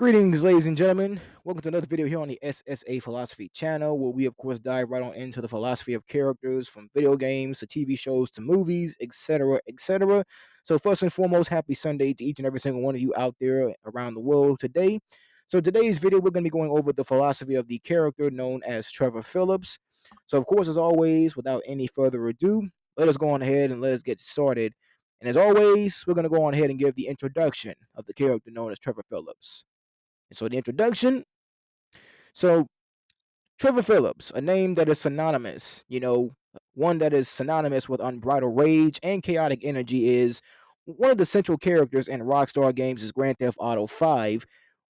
Greetings, ladies and gentlemen. Welcome to another video here on the SSA Philosophy channel, where we, of course, dive right on into the philosophy of characters from video games to TV shows to movies, etc., etc. So, first and foremost, happy Sunday to each and every single one of you out there around the world today. So, today's video, we're going to be going over the philosophy of the character known as Trevor Philips. So, of course, as always, without any further ado, let us go on ahead and let us get started. And as always, we're going to go on ahead and give the introduction of the character known as Trevor Philips. And so the introduction. So Trevor Philips, a name that is synonymous, one that is synonymous with unbridled rage and chaotic energy, is one of the central characters in Rockstar Games' Grand Theft Auto 5,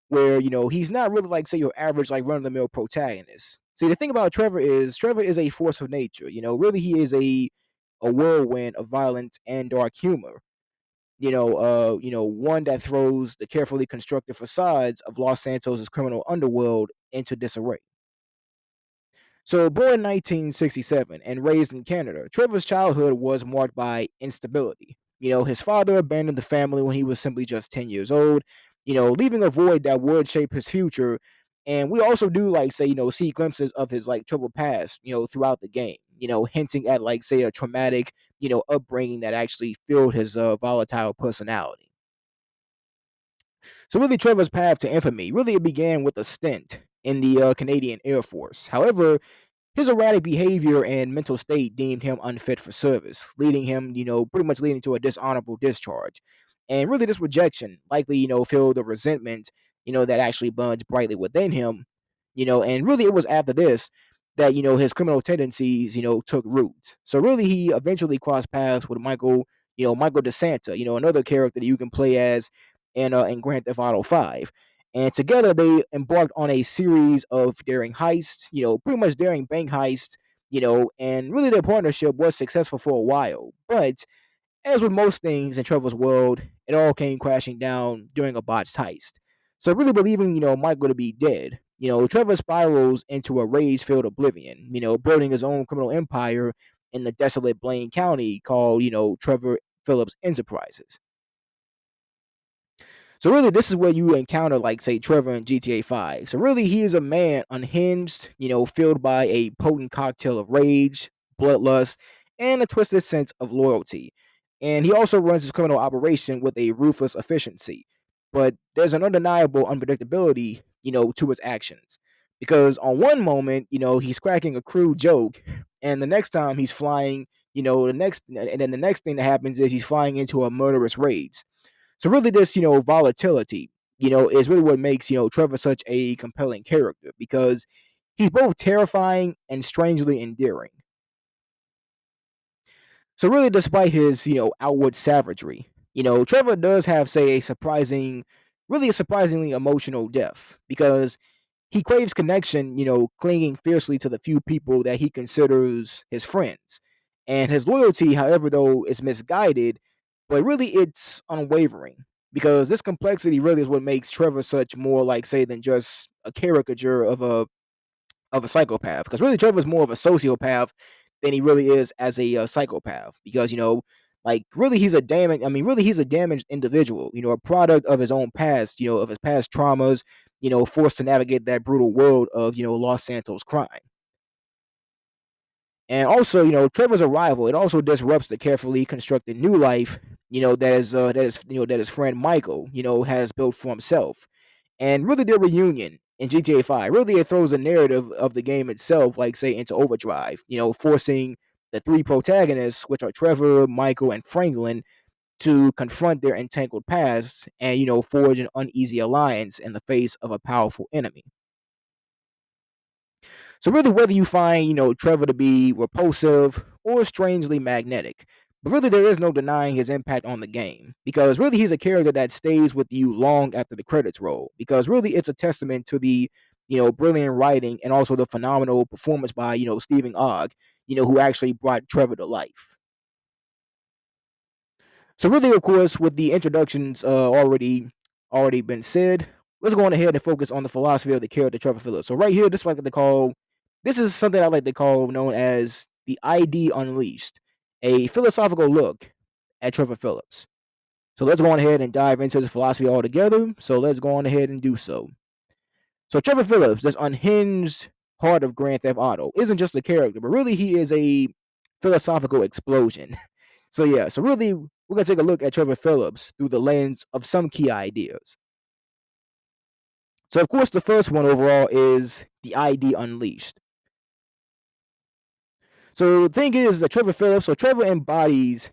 where, he's not really like, say, your average, like, run-of-the-mill protagonist. See, the thing about Trevor is a force of nature. Really he is a whirlwind of violence and dark humor. One that throws the carefully constructed facades of Los Santos' criminal underworld into disarray. So, born in 1967 and raised in Canada, Trevor's childhood was marked by instability. His father abandoned the family when he was simply just 10 years old, leaving a void that would shape his future. And we also do, like, say, see glimpses of his, like, troubled past, throughout the game, hinting at, like, say, a traumatic, upbringing that actually filled his volatile personality. So really, Trevor's path to infamy really it began with a stint in the Canadian Air Force. However, his erratic behavior and mental state deemed him unfit for service, leading him, pretty much leading to a dishonorable discharge. And really, this rejection likely, filled the resentment, that actually burns brightly within him, and really it was after this that, his criminal tendencies, took root. So really, he eventually crossed paths with Michael DeSanta, another character that you can play as in Grand Theft Auto 5. And together they embarked on a series of daring heists, pretty much daring bank heists, and really their partnership was successful for a while. But as with most things in Trevor's world, it all came crashing down during a botched heist. So really believing, Michael to be dead, Trevor spirals into a rage-filled oblivion, building his own criminal empire in the desolate Blaine County called, Trevor Philips Enterprises. So really, this is where you encounter, like, say, Trevor in GTA 5. So really, he is a man unhinged, filled by a potent cocktail of rage, bloodlust, and a twisted sense of loyalty. And he also runs his criminal operation with a ruthless efficiency. But there's an undeniable unpredictability, to his actions. Because on one moment, he's cracking a crude joke, and the next time he's flying, and then the next thing that happens is he's flying into a murderous rage. So really, this volatility, is really what makes Trevor such a compelling character because he's both terrifying and strangely endearing. So really, despite his outward savagery, Trevor does have, say, a surprisingly emotional depth because he craves connection, clinging fiercely to the few people that he considers his friends. And his loyalty, however, though, is misguided, but really it's unwavering. Because this complexity really is what makes Trevor such more like, say, than just a caricature of a psychopath. Because really, Trevor's more of a sociopath than he really is as a psychopath. Because like really, he's a damaged. I mean, really, he's a damaged individual. A product of his own past. Of his past traumas. Forced to navigate that brutal world of Los Santos crime. And also, Trevor's arrival it also disrupts the carefully constructed new life, that his friend Michael, has built for himself. And really, their reunion in GTA 5 really it throws the narrative of the game itself, like say, into overdrive. Forcing the three protagonists, which are Trevor, Michael, and Franklin, to confront their entangled pasts and forge an uneasy alliance in the face of a powerful enemy. So really, whether you find Trevor to be repulsive or strangely magnetic, but really there is no denying his impact on the game because really he's a character that stays with you long after the credits roll. Because really it's a testament to the brilliant writing and also the phenomenal performance by Stephen Ogg, who actually brought Trevor to life. So really, of course, with the introductions already been said, let's go on ahead and focus on the philosophy of the character Trevor Phillips. So right here, this is something I like to call known as the ID Unleashed, a philosophical look at Trevor Phillips. So let's go on ahead and dive into this philosophy altogether. So let's go on ahead and do so. So Trevor Philips, this unhinged heart of Grand Theft Auto, isn't just a character, but really he is a philosophical explosion. So yeah, so really we're gonna take a look at Trevor Philips through the lens of some key ideas. So of course the first one overall is the ID unleashed. So the thing is that Trevor Phillips, so Trevor embodies,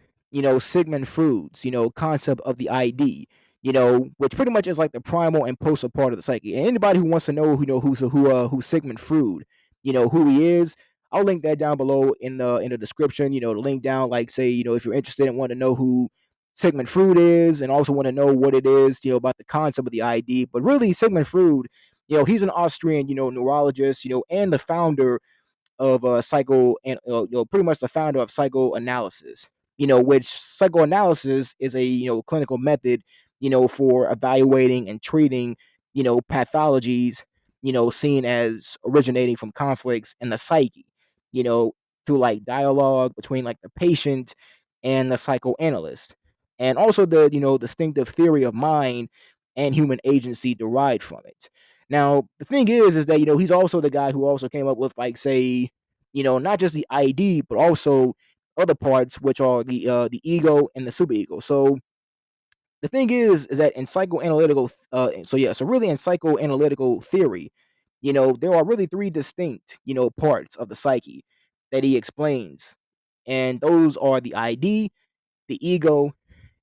Sigmund Freud's, concept of the ID, which pretty much is like the primal impulsive part of the psyche. And anybody who wants to know, who's Sigmund Freud, who he is, I'll link that down below in the description. The link down, like say, if you're interested and want to know who Sigmund Freud is, and also want to know what it is, about the concept of the ID. But really, Sigmund Freud, he's an Austrian, neurologist, and the founder of psycho and pretty much the founder of psychoanalysis, which psychoanalysis is a clinical method, for evaluating and treating pathologies, seen as originating from conflicts in the psyche, you know through like dialogue between like the patient and the psychoanalyst, and also the distinctive theory of mind and human agency derived from it. Now, the thing is that he's also the guy who also came up with, like, say, not just the ID, but also other parts, which are the ego and the superego. So the thing is that in psychoanalytical, so really in psychoanalytical theory, there are really three distinct, parts of the psyche that he explains, and those are the ID, the ego,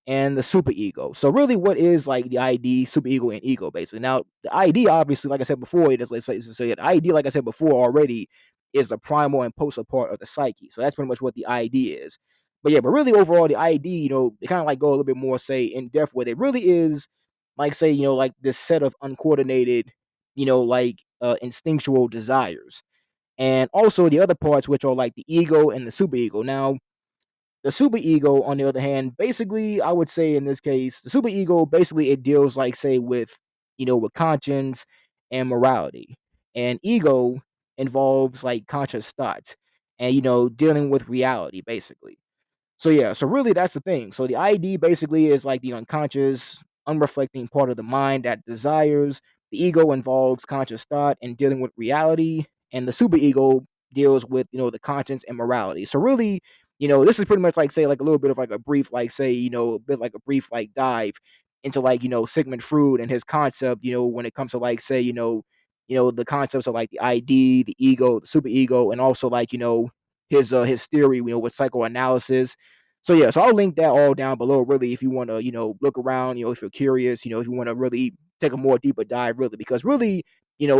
and the super ego. So really, what is like the ID, super ego, and ego basically? Now, the ID, obviously, like I said before, it is like so yeah, the ID, like I said before already, is the primal impulsive part of the psyche. So that's pretty much what the ID is. But yeah, but really overall, the ID, they kind of like go a little bit more, say, in depth with it. Really is like, say, like this set of uncoordinated, like instinctual desires, and also the other parts, which are like the ego and the super ego. Now, the super ego, on the other hand, basically, I would say in this case, the super ego basically it deals, like, say, with with conscience and morality, and ego involves like conscious thoughts and dealing with reality, basically. So yeah, so really that's the thing. So the ID basically is like the unconscious, unreflecting part of the mind that desires. The ego involves conscious thought and dealing with reality, and the superego deals with the conscience and morality. So really, this is pretty much like, say, like a little bit of like a brief, like, say, a bit like a brief like dive into like Sigmund Freud and his concept. When it comes to, like, say, the concepts of like the ID, the ego, the superego, and also like his theory, with psychoanalysis. So yeah, so I'll link that all down below, really, if you want to, look around, if you're curious, if you want to really take a more deeper dive, really, because really,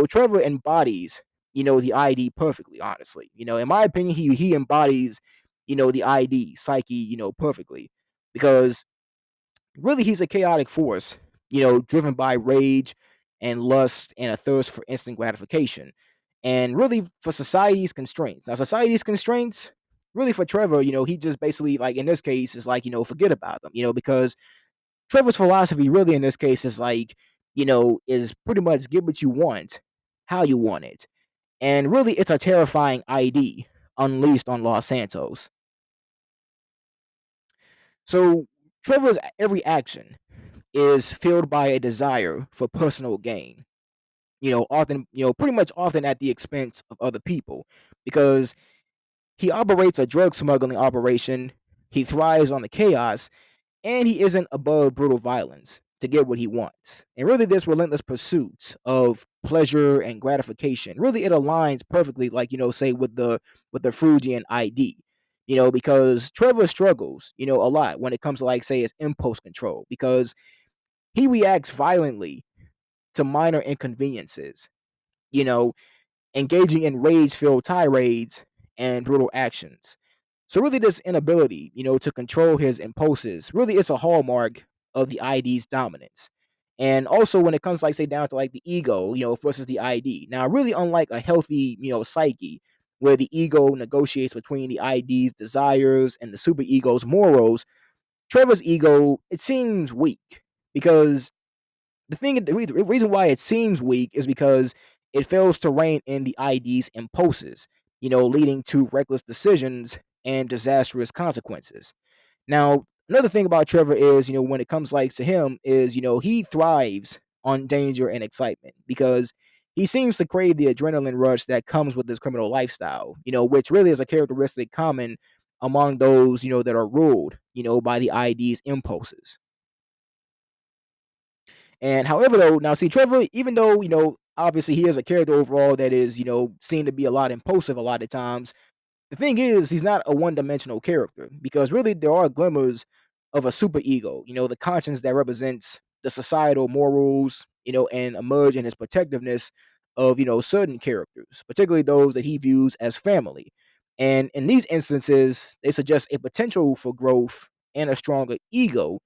Trevor embodies, the ID perfectly, honestly. In my opinion, he embodies, the ID psyche, perfectly, because really he's a chaotic force, driven by rage and lust and a thirst for instant gratification. And really for society's constraints. Now, society's constraints, really for Trevor, he just basically, like, in this case, is like, forget about them, because Trevor's philosophy really in this case is like, is pretty much get what you want, how you want it. And really it's a terrifying ID unleashed on Los Santos. So Trevor's every action is fueled by a desire for personal gain. Often, pretty much often at the expense of other people, because he operates a drug smuggling operation. He thrives on the chaos, and he isn't above brutal violence to get what he wants. And really, this relentless pursuit of pleasure and gratification, really, it aligns perfectly, like, say, with the Freudian ID. Because Trevor struggles, a lot when it comes to, like, say, his impulse control, because he reacts violently to minor inconveniences, you know, engaging in rage-filled tirades and brutal actions. So really this inability, to control his impulses, really it's a hallmark of the ID's dominance. And also when it comes, like, say, down to like the ego, versus the ID. Now, really unlike a healthy, psyche, where the ego negotiates between the ID's desires and the superego's morals, Trevor's ego, it seems weak, because the reason why it seems weak is because it fails to rein in the ID's impulses, leading to reckless decisions and disastrous consequences. Now, Another thing about Trevor is, when it comes like to him is, he thrives on danger and excitement because he seems to crave the adrenaline rush that comes with this criminal lifestyle, which really is a characteristic common among those, that are ruled, by the ID's impulses. And however, though, now see Trevor, even though, obviously he is a character overall that is, seen to be a lot impulsive a lot of times, the thing is, he's not a one-dimensional character because really there are glimmers of a superego, the conscience that represents the societal morals, and emerge in his protectiveness of, certain characters, particularly those that he views as family. And in these instances, they suggest a potential for growth and a stronger ego,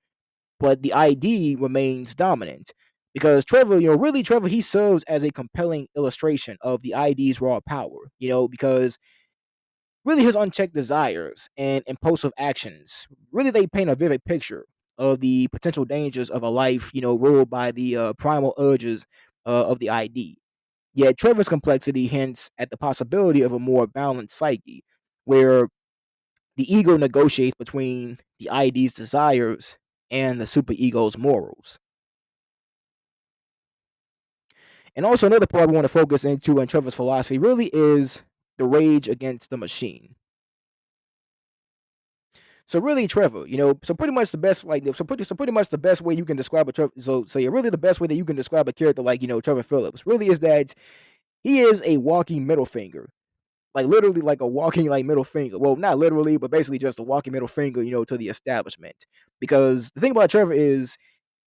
but the ID remains dominant. Because Trevor, really Trevor, he serves as a compelling illustration of the ID's raw power, because really his unchecked desires and impulsive actions really they paint a vivid picture of the potential dangers of a life ruled by the primal urges of the ID. Yet Trevor's complexity hints at the possibility of a more balanced psyche where the ego negotiates between the ID's desires and the superego's morals. And also another part we want to focus into in Trevor's philosophy really is the rage against the machine. So really, Trevor, so pretty much the best like so pretty much the best way you can describe a Trevor. So yeah, really the best way that you can describe a character like Trevor Phillips really is that he is a walking middle finger, like literally like a walking like middle finger. Well, not literally, but basically just a walking middle finger, to the establishment. Because the thing about Trevor is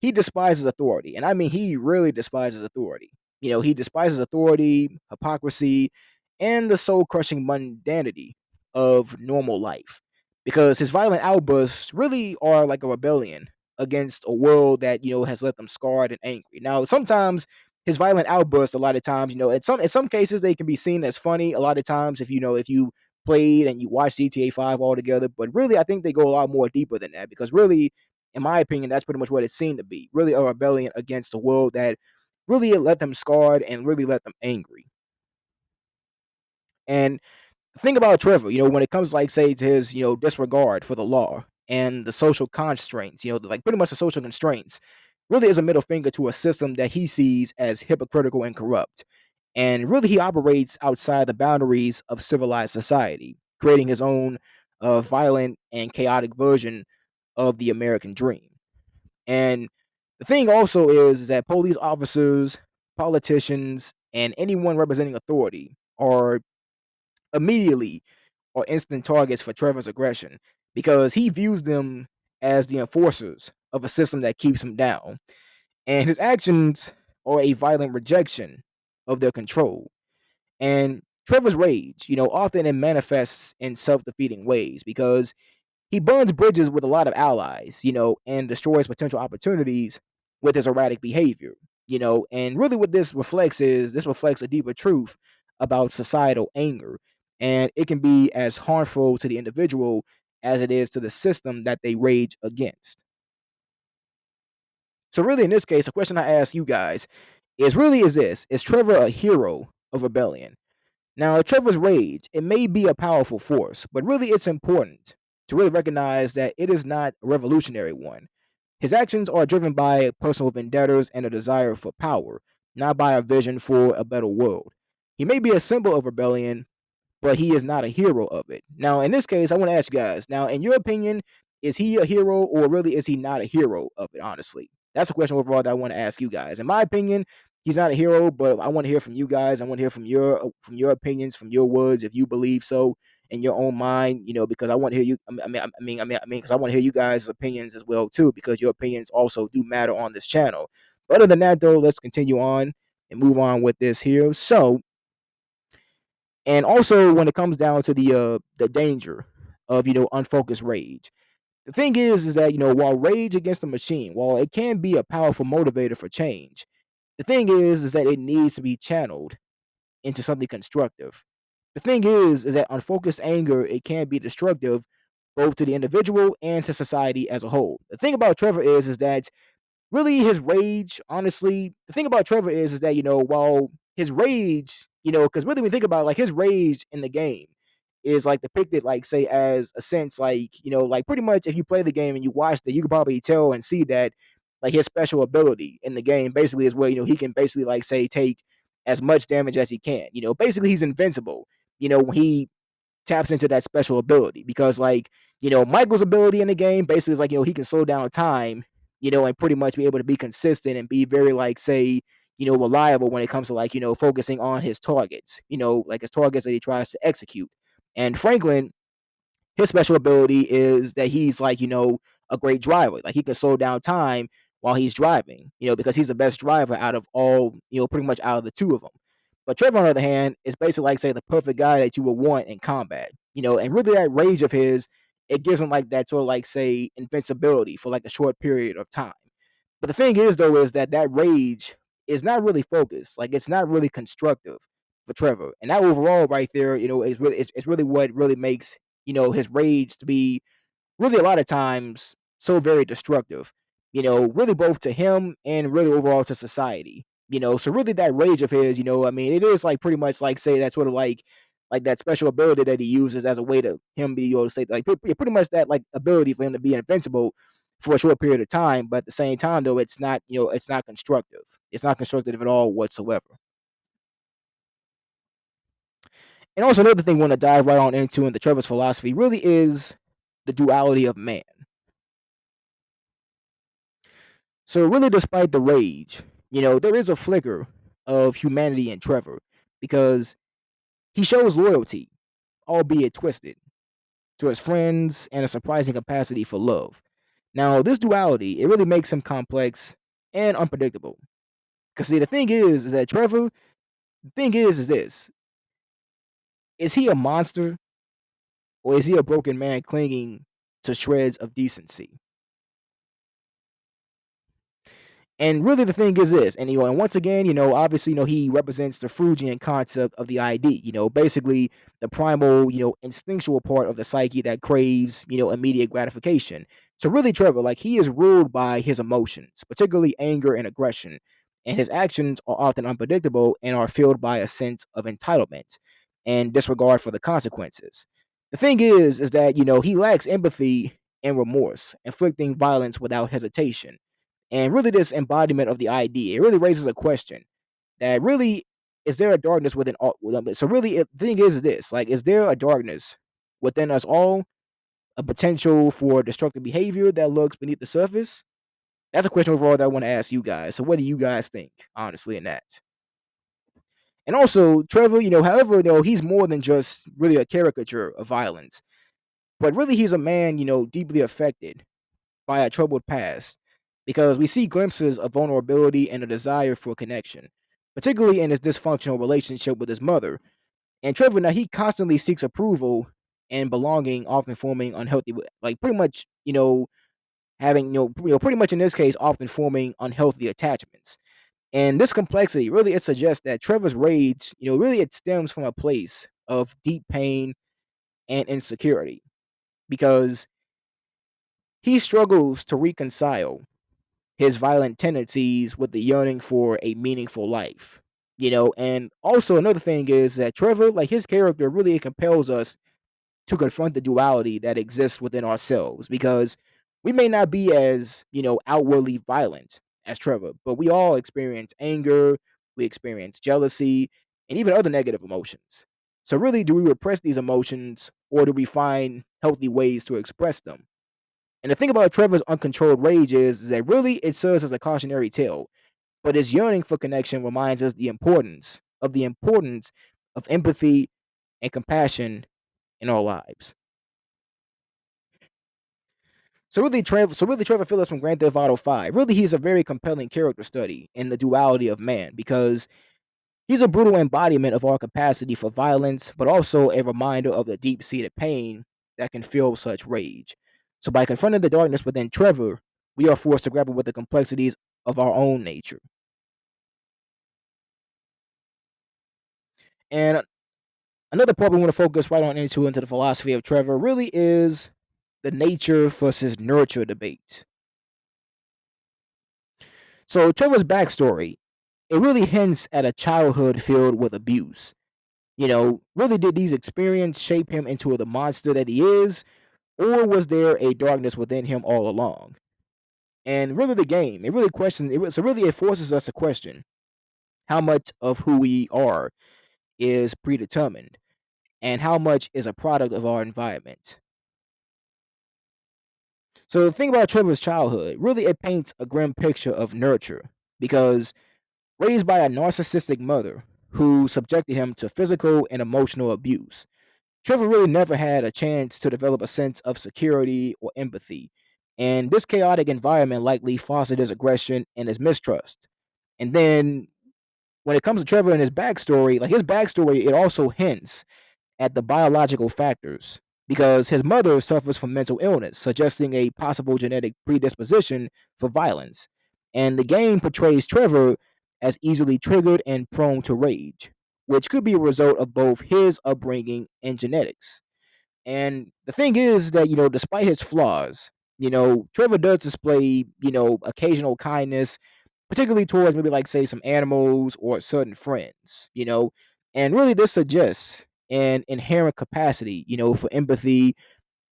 he despises authority, and I mean he really despises authority. He despises authority, hypocrisy, and the soul-crushing mundanity of normal life. Because his violent outbursts really are like a rebellion against a world that has left them scarred and angry. Now, sometimes his violent outbursts, a lot of times, in some cases they can be seen as funny. A lot of times, if you played and you watched GTA 5 altogether, but really, I think they go a lot more deeper than that because really, in my opinion, that's pretty much what it seemed to be. Really, a rebellion against a world that really let them scarred and really let them angry. And the thing about Trevor, when it comes like say to his, disregard for the law and the social constraints, like pretty much the social constraints, really is a middle finger to a system that he sees as hypocritical and corrupt. And really he operates outside the boundaries of civilized society, creating his own violent and chaotic version of the American dream. And the thing also is that police officers, politicians, and anyone representing authority are immediately or instant targets for Trevor's aggression because he views them as the enforcers of a system that keeps him down. And his actions are a violent rejection of their control. And Trevor's rage, often it manifests in self defeating ways because he burns bridges with a lot of allies, and destroys potential opportunities with his erratic behavior, and really what this reflects a deeper truth about societal anger. And it can be as harmful to the individual as it is to the system that they rage against. So really in this case, the question I ask you guys is this: is Trevor a hero of rebellion? Now, Trevor's rage, it may be a powerful force, but really it's important to really recognize that it is not a revolutionary one. His actions are driven by personal vendettas and a desire for power, not by a vision for a better world. He may be a symbol of rebellion, but he is not a hero of it. Now, in this case, I want to ask you guys, now, in your opinion, is he a hero or really is he not a hero of it, honestly? That's a question overall that I want to ask you guys. In my opinion, he's not a hero, but I want to hear from you guys. I want to hear from your opinions, from your words, if you believe so in your own mind, because I want to hear you. Because I want to hear you guys' opinions as well too, because your opinions also do matter on this channel. But other than that, though, let's continue on and move on with this here. So, and also when it comes down to the danger of unfocused rage, the thing is that while rage against the machine, while it can be a powerful motivator for change, the thing is that it needs to be channeled into something constructive. The thing is that unfocused anger, it can be destructive both to the individual and to society as a whole. The thing about Trevor is that really his rage, honestly, the thing about Trevor is that while his rage, because really when you think about it, like his rage in the game, is like depicted like say as a sense like like pretty much if you play the game and you watched it, you could probably tell and see that like his special ability in the game basically is where he can basically like say take as much damage as he can. Basically he's invincible. When he taps into that special ability because like Michael's ability in the game basically is like he can slow down time, and pretty much be able to be consistent and be very like say reliable when it comes to like focusing on his targets, like his targets that he tries to execute. And Franklin, his special ability is that he's like a great driver, like he can slow down time while he's driving, because he's the best driver out of all, pretty much out of the two of them. But Trevor, on the other hand, is basically like say the perfect guy that you would want in combat, and really that rage of his, it gives him like that sort of like say invincibility for like a short period of time. But the thing is though is that rage is not really focused, like it's not really constructive for Trevor, and that overall right there, is really it's really what really makes his rage to be really a lot of times so very destructive, really both to him and really overall to society. So really that rage of his, I mean, it is like pretty much like say that sort of like that special ability that he uses as a way to him be able to say like pretty much that like ability for him to be invincible for a short period of time. But at the same time though, it's not, it's not constructive. It's not constructive at all whatsoever. And also another thing we want to dive right on into in the Trevor's philosophy really is the duality of man. So really, despite the rage, there is a flicker of humanity in Trevor because he shows loyalty, albeit twisted, to his friends and a surprising capacity for love. Now, this duality, it really makes him complex and unpredictable. Because see, the thing is that Trevor, the thing is this: is he a monster or is he a broken man clinging to shreds of decency? And really, the thing is this, and and once again, obviously, he represents the Freudian concept of the ID. Basically the primal, instinctual part of the psyche that craves, immediate gratification. So really, Trevor, like he is ruled by his emotions, particularly anger and aggression, and his actions are often unpredictable and are filled by a sense of entitlement and disregard for the consequences. The thing is that he lacks empathy and remorse, inflicting violence without hesitation. And really, this embodiment of the idea, it really raises a question that really is there a darkness within all? So really, the thing is this: like, is there a darkness within us all, a potential for destructive behavior that lurks beneath the surface? That's a question overall that I want to ask you guys. So, what do you guys think, honestly, in that? And also, Trevor, however, he's more than just really a caricature of violence, but really, he's a man, deeply affected by a troubled past because we see glimpses of vulnerability and a desire for connection, particularly in his dysfunctional relationship with his mother. And Trevor, now he constantly seeks approval and belonging, often forming unhealthy, like pretty much, having, pretty much in this case, often forming unhealthy attachments. And this complexity really it suggests that Trevor's rage, really it stems from a place of deep pain and insecurity because he struggles to reconcile his violent tendencies with the yearning for a meaningful life. And also another thing is that Trevor, like his character, really compels us to confront the duality that exists within ourselves because we may not be as, outwardly violent as Trevor, but we all experience anger, we experience jealousy, and even other negative emotions. So, really, do we repress these emotions or do we find healthy ways to express them? And the thing about Trevor's uncontrolled rage is that really it serves as a cautionary tale, but his yearning for connection reminds us the importance of empathy and compassion in our lives. So really, Trevor Phillips from Grand Theft Auto 5, really he's a very compelling character study in the duality of man because he's a brutal embodiment of our capacity for violence, but also a reminder of the deep-seated pain that can fuel such rage. So by confronting the darkness within Trevor, we are forced to grapple with the complexities of our own nature. And another part we want to focus right on into the philosophy of Trevor really is the nature versus nurture debate. So Trevor's backstory, it really hints at a childhood filled with abuse. Really did these experiences shape him into the monster that he is, or was there a darkness within him all along? And really, the game, it really questions it. So really, it forces us to question how much of who we are is predetermined, and how much is a product of our environment. So the thing about Trevor's childhood, really, it paints a grim picture of nurture because raised by a narcissistic mother who subjected him to physical and emotional abuse, Trevor really never had a chance to develop a sense of security or empathy. And this chaotic environment likely fostered his aggression and his mistrust. And then when it comes to Trevor and his backstory, like his backstory, it also hints at the biological factors because his mother suffers from mental illness, suggesting a possible genetic predisposition for violence. And the game portrays Trevor as easily triggered and prone to rage, which could be a result of both his upbringing and genetics. And the thing is that, despite his flaws, Trevor does display, occasional kindness, particularly towards maybe like say some animals or certain friends. And really this suggests an inherent capacity, for empathy,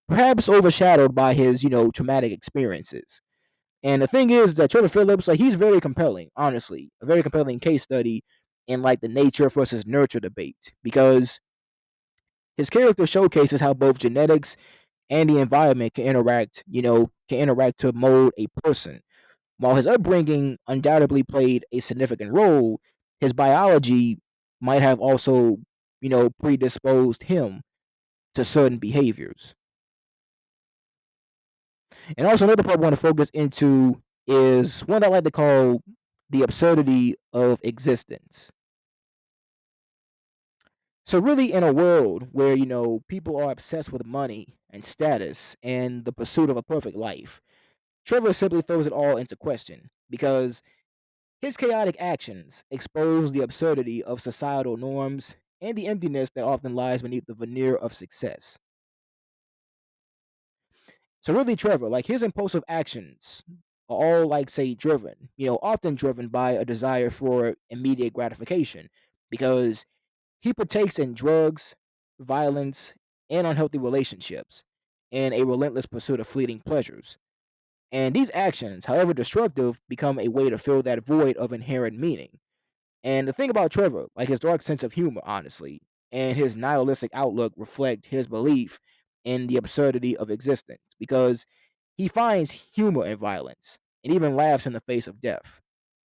perhaps overshadowed by his, traumatic experiences. And the thing is that Trevor Phillips, like he's very compelling, honestly, a very compelling case study in like the nature versus nurture debate because his character showcases how both genetics and the environment can interact to mold a person. While his upbringing undoubtedly played a significant role, his biology might have also, predisposed him to certain behaviors. And also another part I want to focus into is one that I like to call the absurdity of existence. So really in a world where, people are obsessed with money and status and the pursuit of a perfect life, Trevor simply throws it all into question because his chaotic actions expose the absurdity of societal norms and the emptiness that often lies beneath the veneer of success. So really, Trevor, like his impulsive actions are all like say driven, often driven by a desire for immediate gratification because he partakes in drugs, violence, and unhealthy relationships in a relentless pursuit of fleeting pleasures. And these actions, however destructive, become a way to fill that void of inherent meaning. And the thing about Trevor, like his dark sense of humor, honestly, and his nihilistic outlook reflect his belief in the absurdity of existence because he finds humor in violence and even laughs in the face of death.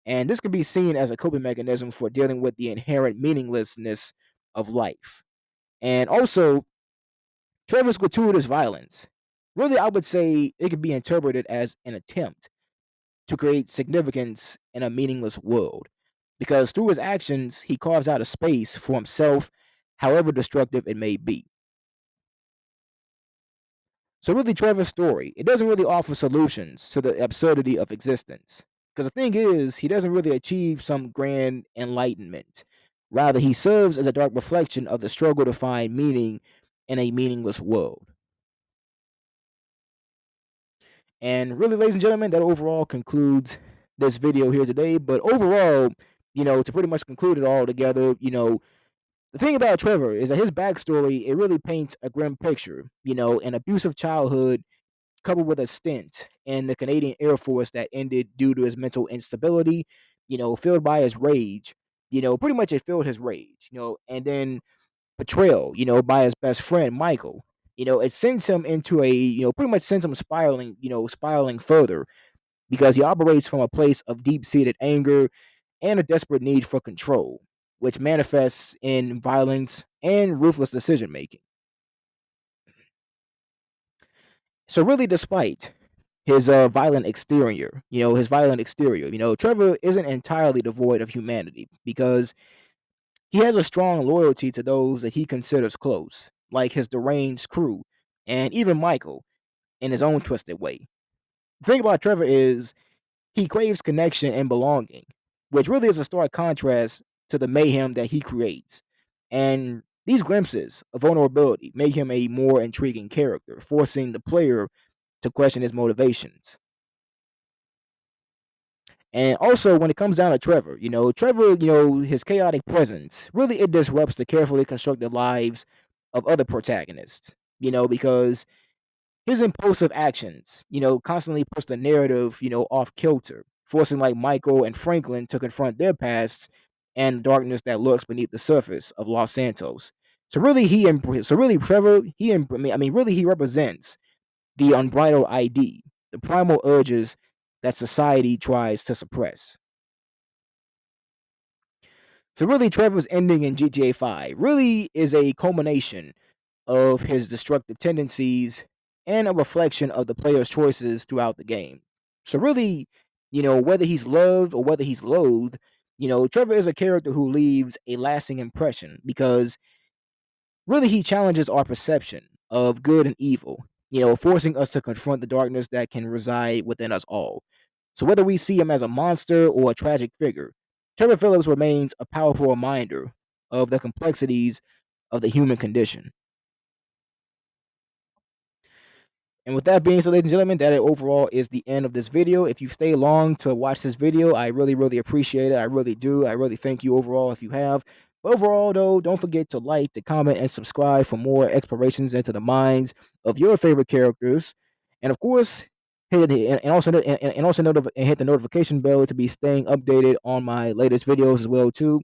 And this can be seen as a coping mechanism for dealing with the inherent meaninglessness of life. And also, Trevor's gratuitous violence, really, I would say it could be interpreted as an attempt to create significance in a meaningless world. Because through his actions, he carves out a space for himself, however destructive it may be. So, really, Trevor's story, it doesn't really offer solutions to the absurdity of existence. Because the thing is, he doesn't really achieve some grand enlightenment. Rather, he serves as a dark reflection of the struggle to find meaning in a meaningless world. And really, ladies and gentlemen, that overall concludes this video here today. But overall, to pretty much conclude it all together, the thing about Trevor is that his backstory, it really paints a grim picture, an abusive childhood coupled with a stint in the Canadian Air Force that ended due to his mental instability, filled by his rage. Pretty much it filled his rage, and then betrayal, by his best friend Michael. It sends him into pretty much sends him spiraling, spiraling further because he operates from a place of deep-seated anger and a desperate need for control, which manifests in violence and ruthless decision making. So really, despite his violent exterior, Trevor isn't entirely devoid of humanity because he has a strong loyalty to those that he considers close, like his deranged crew and even Michael in his own twisted way. The thing about Trevor is he craves connection and belonging, which really is a stark contrast to the mayhem that he creates. And these glimpses of vulnerability make him a more intriguing character, forcing the player to question his motivations. And also, when it comes down to Trevor, his chaotic presence really it disrupts the carefully constructed lives of other protagonists. Because his impulsive actions, constantly push the narrative, off kilter, forcing like Michael and Franklin to confront their pasts and darkness that lurks beneath the surface of Los Santos. So really, Trevor, really, he represents the unbridled ID, the primal urges that society tries to suppress. So really, Trevor's ending in GTA 5 really is a culmination of his destructive tendencies and a reflection of the player's choices throughout the game. So really, whether he's loved or whether he's loathed, Trevor is a character who leaves a lasting impression because really he challenges our perception of good and evil, forcing us to confront the darkness that can reside within us all. So whether we see him as a monster or a tragic figure, Trevor Phillips remains a powerful reminder of the complexities of the human condition. And with that being said, ladies and gentlemen, that overall is the end of this video. If you stay long to watch this video, I really, really appreciate it. I really do. I really thank you overall if you have. But overall, though, don't forget to like, to comment, and subscribe for more explorations into the minds of your favorite characters. And of course, hit the notification bell to be staying updated on my latest videos as well too.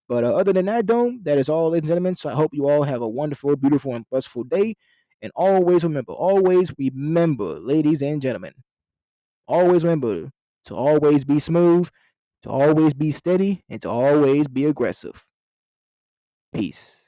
But other than that, though, that is all, ladies and gentlemen. So I hope you all have a wonderful, beautiful, and blissful day. And always remember, ladies and gentlemen, always remember to always be smooth, to always be steady, and to always be aggressive. Peace.